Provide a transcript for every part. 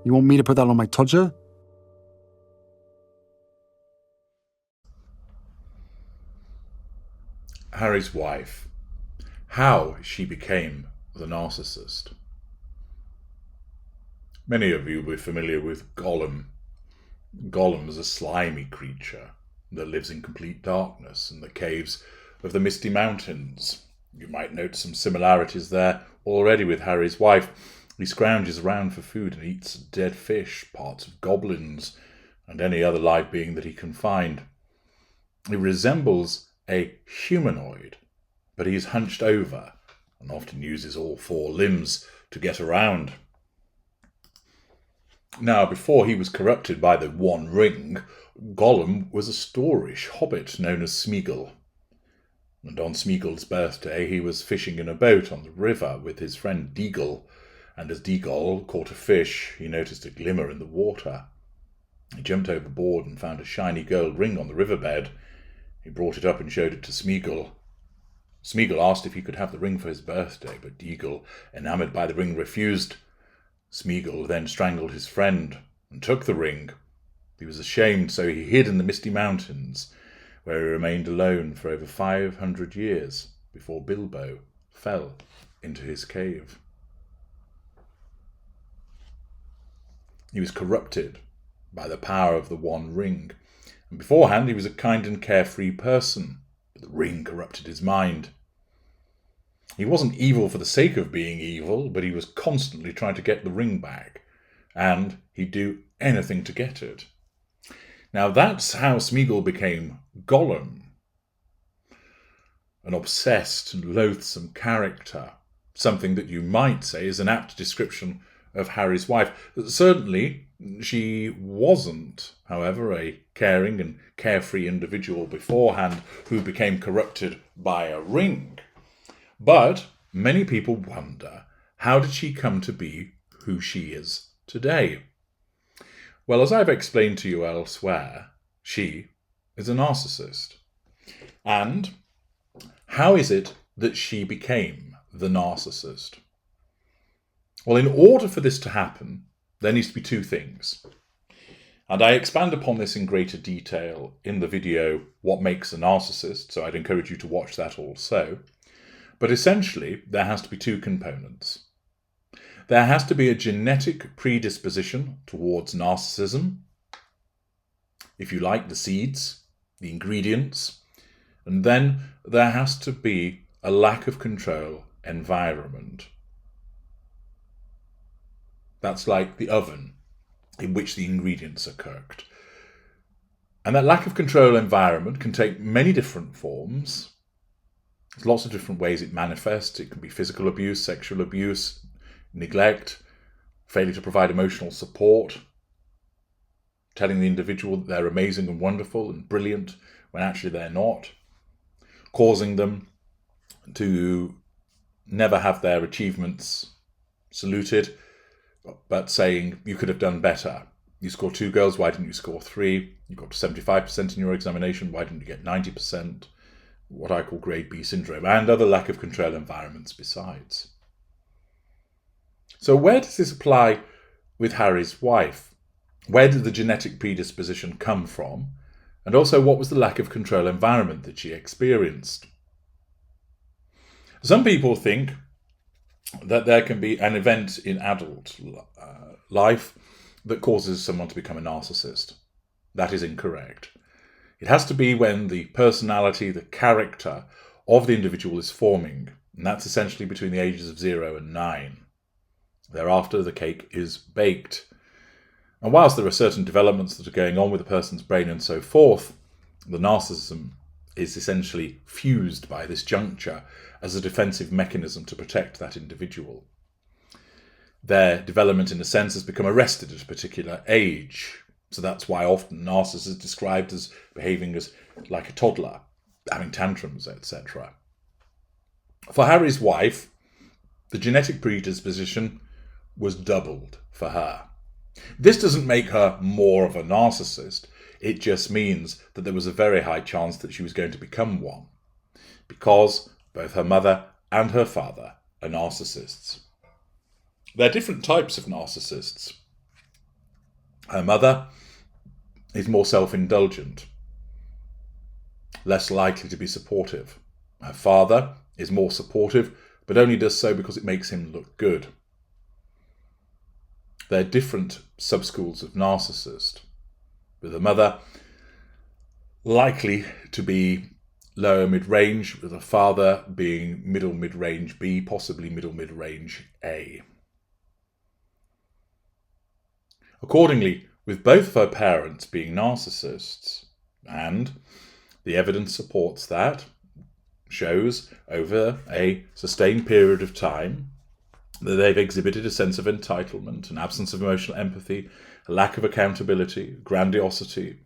You want me to put that on my Tudor? Harry's wife. How she became the narcissist. Many of you will be familiar with Gollum. Gollum is a slimy creature that lives in complete darkness in the caves of the Misty Mountains. You might note some similarities there already with Harry's wife. He scrounges around for food and eats dead fish, parts of goblins, and any other live being that he can find. He resembles a humanoid, but he is hunched over and often uses all four limbs to get around. Now, before he was corrupted by the One Ring, Gollum was a storish hobbit known as Smeagol. And on Smeagol's birthday, he was fishing in a boat on the river with his friend Deagle, and as Deagle caught a fish, he noticed a glimmer in the water. He jumped overboard and found a shiny gold ring on the riverbed. He brought it up and showed it to Smeagol. Smeagol asked if he could have the ring for his birthday, but Deagle, enamoured by the ring, refused. Smeagol then strangled his friend and took the ring. He was ashamed, so he hid in the Misty Mountains, where he remained alone for over 500 years before Bilbo fell into his cave. He was corrupted by the power of the One Ring, and beforehand he was a kind and carefree person, but the ring corrupted his mind. He wasn't evil for the sake of being evil, but he was constantly trying to get the ring back, and he'd do anything to get it. Now that's how Smeagol became Gollum, an obsessed and loathsome character, something that you might say is an apt description of Harry's wife. Certainly, she wasn't, however, a caring and carefree individual beforehand who became corrupted by a ring. But many people wonder, how did she come to be who she is today? Well, as I've explained to you elsewhere, she is a narcissist. And how is it that she became the narcissist? Well, in order for this to happen, there needs to be two things. And I expand upon this in greater detail in the video, What Makes a Narcissist, so I'd encourage you to watch that also. But essentially, there has to be two components. There has to be a genetic predisposition towards narcissism, if you like, the seeds, the ingredients, and then there has to be a lack of control environment. That's like the oven in which the ingredients are cooked. And that lack of control environment can take many different forms. There's lots of different ways it manifests. It can be physical abuse, sexual abuse, neglect, failure to provide emotional support, telling the individual that they're amazing and wonderful and brilliant when actually they're not, causing them to never have their achievements saluted, but saying, you could have done better. You scored 2 girls, why didn't you score 3? You got 75% in your examination, why didn't you get 90%? What I call grade B syndrome, and other lack of control environments besides. So where does this apply with Harry's wife? Where did the genetic predisposition come from? And also, what was the lack of control environment that she experienced? Some people think that there can be an event in adult life that causes someone to become a narcissist. That is incorrect. It has to be when the personality, the character of the individual is forming, and that's essentially between the ages of 0 and 9. Thereafter, the cake is baked. And whilst there are certain developments that are going on with a person's brain and so forth, the narcissism is essentially fused by this juncture as a defensive mechanism to protect that individual. Their development, in a sense, has become arrested at a particular age. So that's why often narcissists is described as behaving as like a toddler, having tantrums, etc. For Harry's wife, the genetic predisposition was doubled for her. This doesn't make her more of a narcissist. It just means that there was a very high chance that she was going to become one, because both her mother and her father are narcissists. There are different types of narcissists. Her mother is more self-indulgent, less likely to be supportive. Her father is more supportive, but only does so because it makes him look good. They're different subschools of narcissist, with the mother likely to be lower mid-range, with the father being middle mid-range B, possibly middle mid-range A. Accordingly, with both of her parents being narcissists, and the evidence supports that, shows over a sustained period of time that they've exhibited a sense of entitlement, an absence of emotional empathy, a lack of accountability, grandiosity,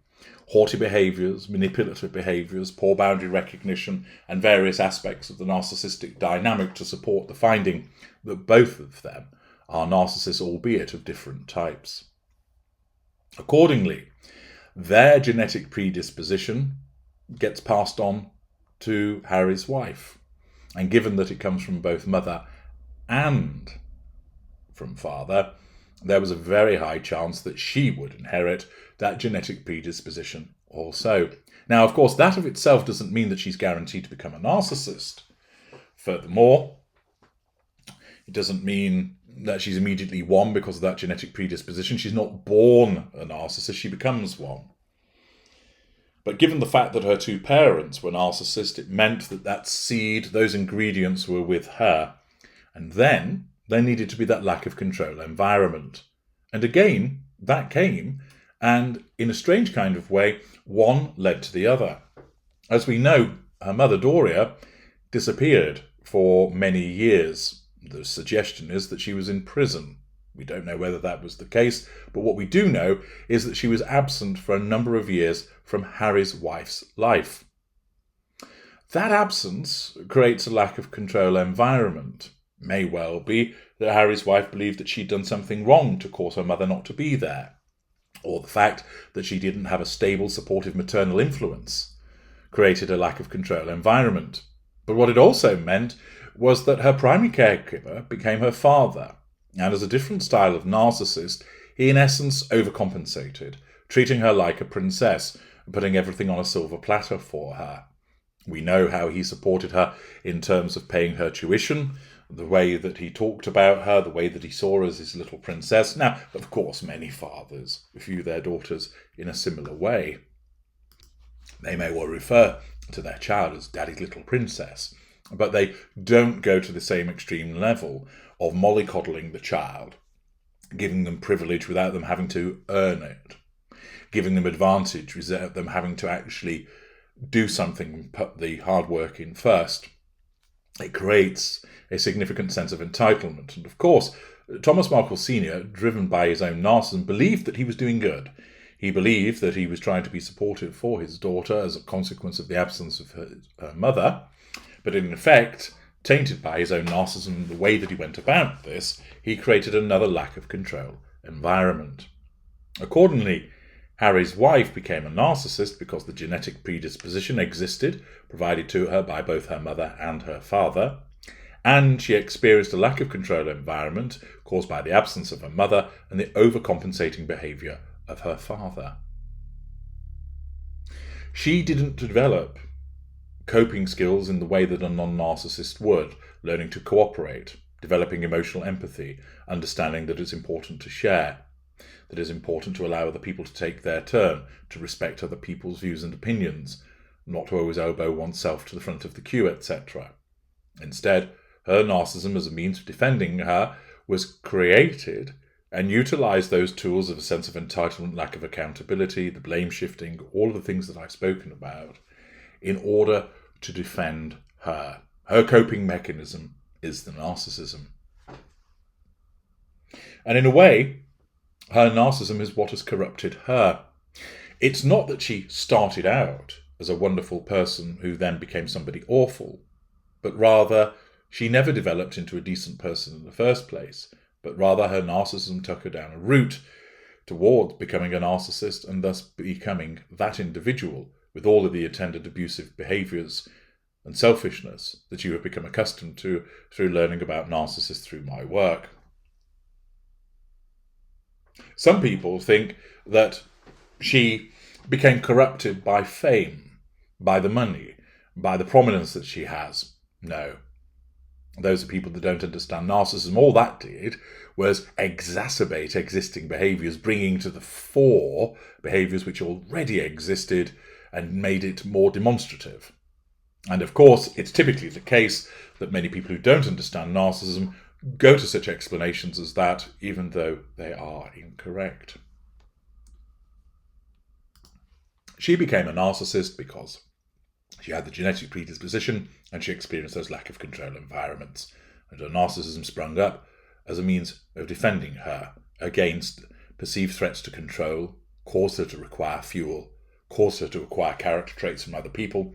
haughty behaviours, manipulative behaviours, poor boundary recognition, and various aspects of the narcissistic dynamic to support the finding that both of them are narcissists, albeit of different types. Accordingly, their genetic predisposition gets passed on to Harry's wife, and given that it comes from both mother and from father, there was a very high chance that she would inherit that genetic predisposition also. Now, of course, that of itself doesn't mean that she's guaranteed to become a narcissist. Furthermore, it doesn't mean that she's immediately one because of that genetic predisposition. She's not born a narcissist, she becomes one. But given the fact that her two parents were narcissists, it meant that that seed, those ingredients were with her. And then there needed to be that lack of control environment. And again, that came, and in a strange kind of way, one led to the other. As we know, her mother, Doria, disappeared for many years. The suggestion is that she was in prison. We don't know whether that was the case, but what we do know is that she was absent for a number of years from Harry's wife's life. That absence creates a lack of control environment. May well be that Harry's wife believed that she'd done something wrong to cause her mother not to be there, or the fact that she didn't have a stable, supportive maternal influence created a lack of control environment. But what it also meant was that her primary caregiver became her father, and as a different style of narcissist, he in essence overcompensated, treating her like a princess and putting everything on a silver platter for her. We know how he supported her in terms of paying her tuition, the way that he talked about her, the way that he saw her as his little princess. Now, of course, many fathers view their daughters in a similar way. They may well refer to their child as daddy's little princess, but they don't go to the same extreme level of mollycoddling the child, giving them privilege without them having to earn it, giving them advantage without them having to actually do something and put the hard work in first. It creates a significant sense of entitlement. And of course, Thomas Markle Sr., driven by his own narcissism, believed that he was doing good. He believed that he was trying to be supportive for his daughter as a consequence of the absence of her mother, but in effect, tainted by his own narcissism and the way that he went about this, he created another lack of control environment. Accordingly, Harry's wife became a narcissist because the genetic predisposition existed, provided to her by both her mother and her father, and she experienced a lack of control environment caused by the absence of her mother and the overcompensating behaviour of her father. She didn't develop coping skills in the way that a non-narcissist would, learning to cooperate, developing emotional empathy, understanding that it's important to share, that it's important to allow other people to take their turn, to respect other people's views and opinions, not to always elbow oneself to the front of the queue, etc. Instead, her narcissism as a means of defending her was created and utilised those tools of a sense of entitlement, lack of accountability, the blame shifting, all of the things that I've spoken about, in order to defend her. Her coping mechanism is the narcissism. And in a way, her narcissism is what has corrupted her. It's not that she started out as a wonderful person who then became somebody awful, but rather she never developed into a decent person in the first place, but rather her narcissism took her down a route towards becoming a narcissist and thus becoming that individual with all of the attendant abusive behaviours and selfishness that you have become accustomed to through learning about narcissists through my work. Some people think that she became corrupted by fame, by the money, by the prominence that she has. No. Those are people that don't understand narcissism. All that did was exacerbate existing behaviours, bringing to the fore behaviours which already existed and made it more demonstrative. And of course, it's typically the case that many people who don't understand narcissism go to such explanations as that, even though they are incorrect. She became a narcissist because she had the genetic predisposition and she experienced those lack of control environments. And her narcissism sprung up as a means of defending her against perceived threats to control, caused her to require fuel, caused her to acquire character traits from other people,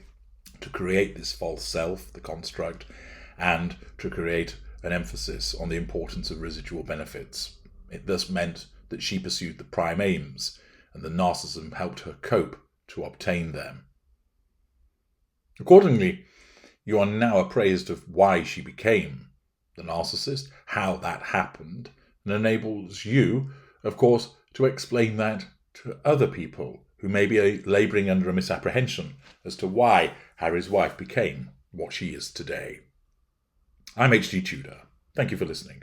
to create this false self, the construct, and to create an emphasis on the importance of residual benefits. It thus meant that she pursued the prime aims, and the narcissism helped her cope to obtain them. Accordingly, you are now appraised of why she became the narcissist, how that happened, and enables you, of course, to explain that to other people who may be labouring under a misapprehension as to why Harry's wife became what she is today. I'm H.G. Tudor. Thank you for listening.